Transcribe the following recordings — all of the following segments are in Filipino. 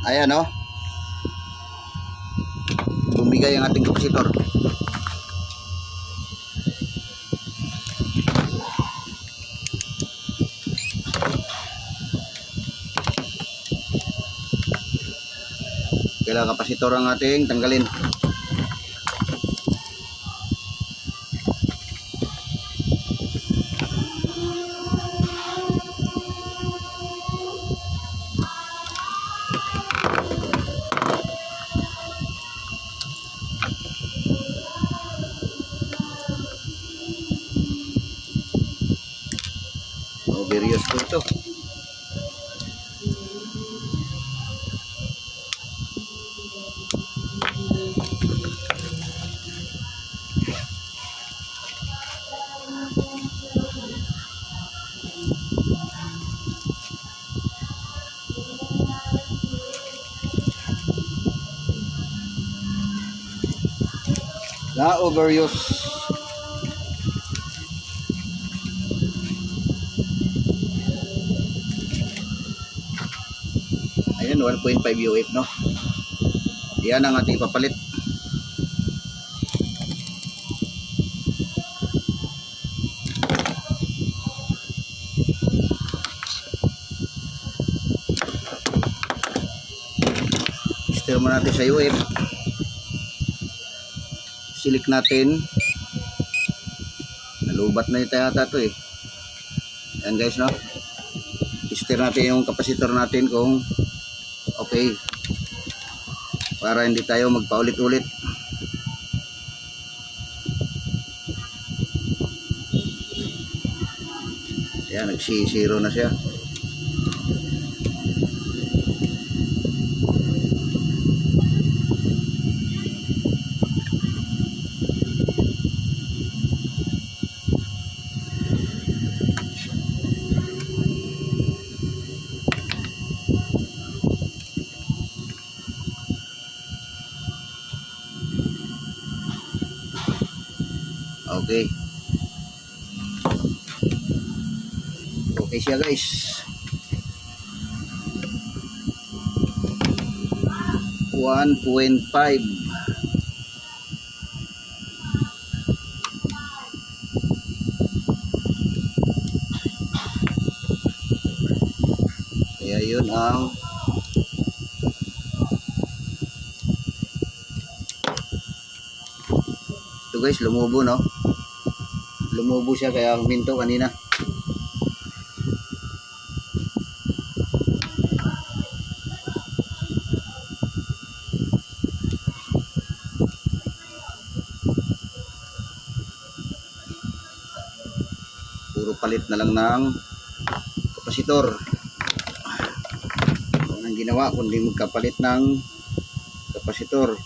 Ayan o. Bumigay ang ating kapasitor. Kailangan kapasitor ang ating tanggalin. Very useful ito. Na overuse. Ayan, 1.5 UF, no? Yan ang ating papalit. Steer mo natin sa UF. Silik natin. Nalubat na ito yata ito eh. Ayan guys, no? Steer natin yung kapasitor natin kung okay, para hindi tayo magpaulit-ulit. Ayan, nagsisiro na siya. Okay. Okay siya guys. $1.5. Kaya yun ang ito guys, lumubo, no? Lumubo siya kaya minto kanina. Puro palit na lang ng kapasitor. Ano ang ginawa kundi magkapalit ng kapasitor.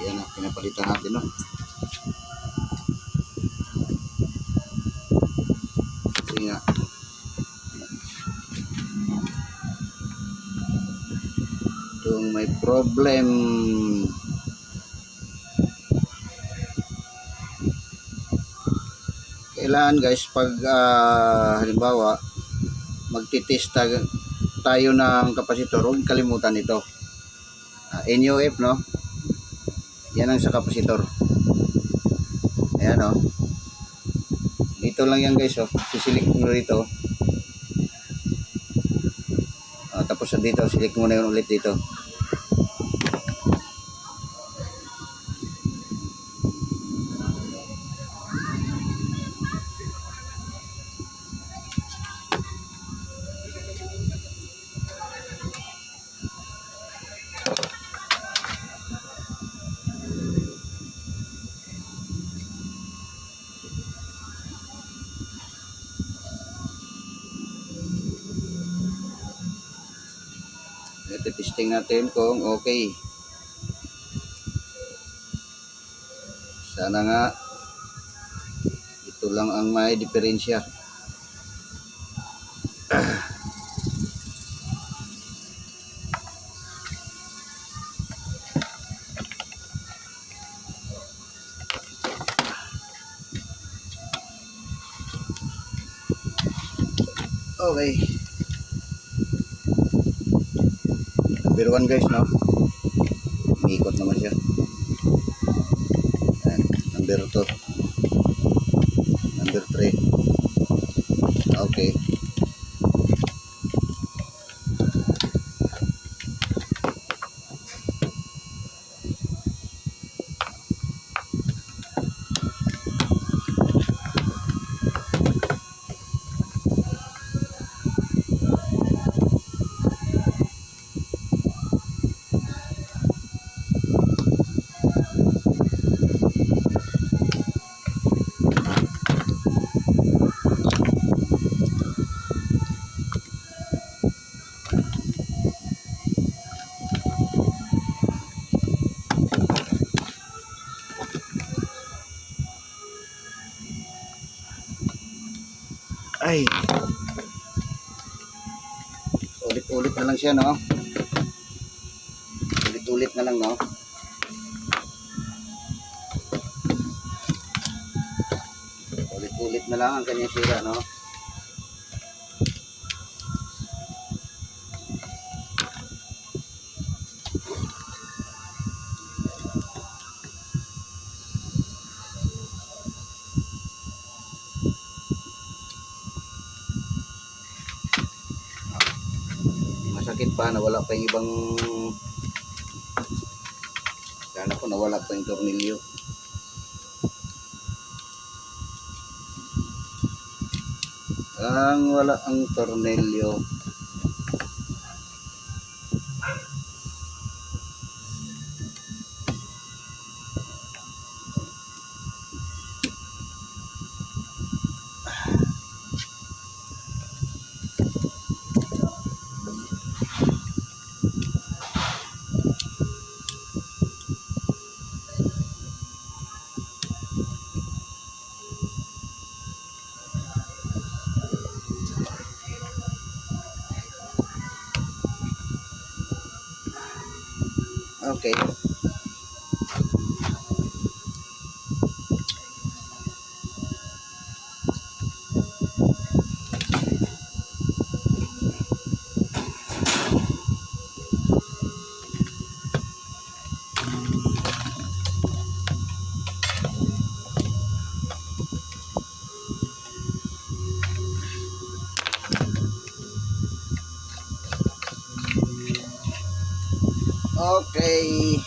Yan ang pinapalitan natin, no? Kasi nga itong may problem. Kailangan guys pag halimbawa magtitest tayo ng kapasitor, huwag kalimutan ito. NUF, no? Yan ang sa kapasitor. Ayan, oh. Dito lang yan guys, oh. Sisilik mo dito. Tapos dito, silik mo na yun ulit dito. Testing natin kung okay. Sana nga ito lang ang may diferensya. Okay. Number 1 guys, no? Umiikot naman siya. Ayan. Number 2. Number 3. Okay. Ay. Ulit-ulit na lang siya, no? Ulit-ulit na lang, no? Ulit-ulit na lang ang kanyang sira, no? Masakit pa, nawala pa yung ibang, kala ko nawala pa yung tornilyo. Ang wala ang tornilyo. Okay. Okay.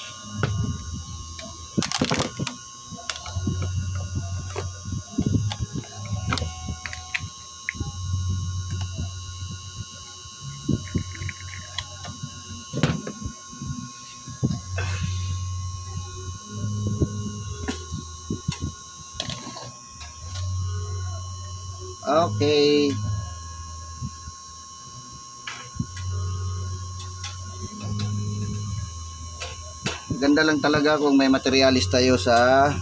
Okay. Ganda lang talaga kung may materialis tayo sa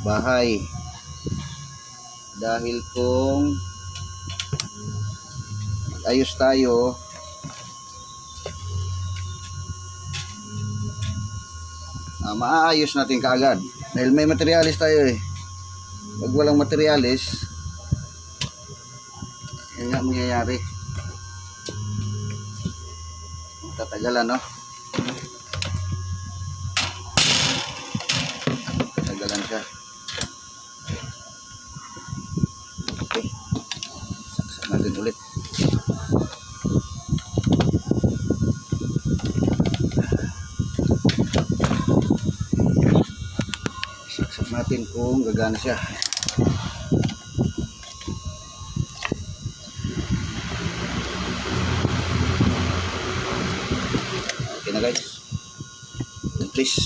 bahay. Dahil kung ayos tayo, maaayos natin kaagad. Dahil may materialis tayo eh. Pag walang materialis, yan nga mangyayari. Tatagalan, no? Tatagalan siya. Okay. Saksak natin ulit. Saksak natin kung gagana siya. Okay na guys. Please.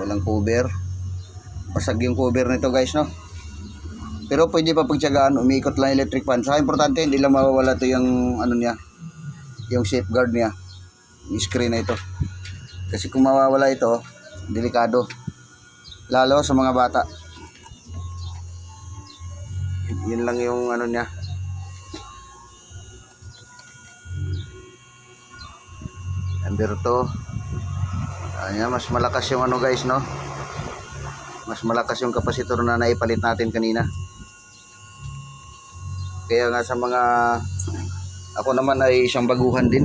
Walang cover. Basag yung cover nito guys, no? Pero pwede pa pagtiyagaan, umiikot lang electric fan. Sa importante, hindi lang mawawala to yung ano niya, yung safeguard niya, yung screen na ito. Kasi kung mawawala ito, delikado. Lalo sa mga bata. Yun lang yung ano niya. Number 2. Ayan, mas malakas yung ano guys, no? Mas malakas yung kapasitor na naipalit natin kanina. Kaya nga sa mga, ako naman ay isang baguhan din.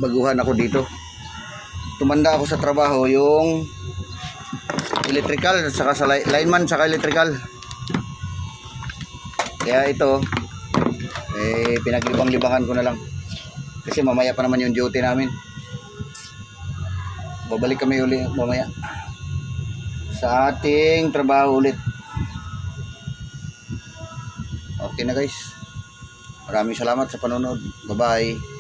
Baguhan ako dito. Tumanda ako sa trabaho yung electrical, saka sa lineman, saka electrical. Kaya ito, pinaglibang-libangan ko na lang. Kasi mamaya pa naman yung duty namin. Babalik kami uli mamaya sa ating trabaho ulit. Okay na guys. Maraming salamat sa panonood. Bye-bye.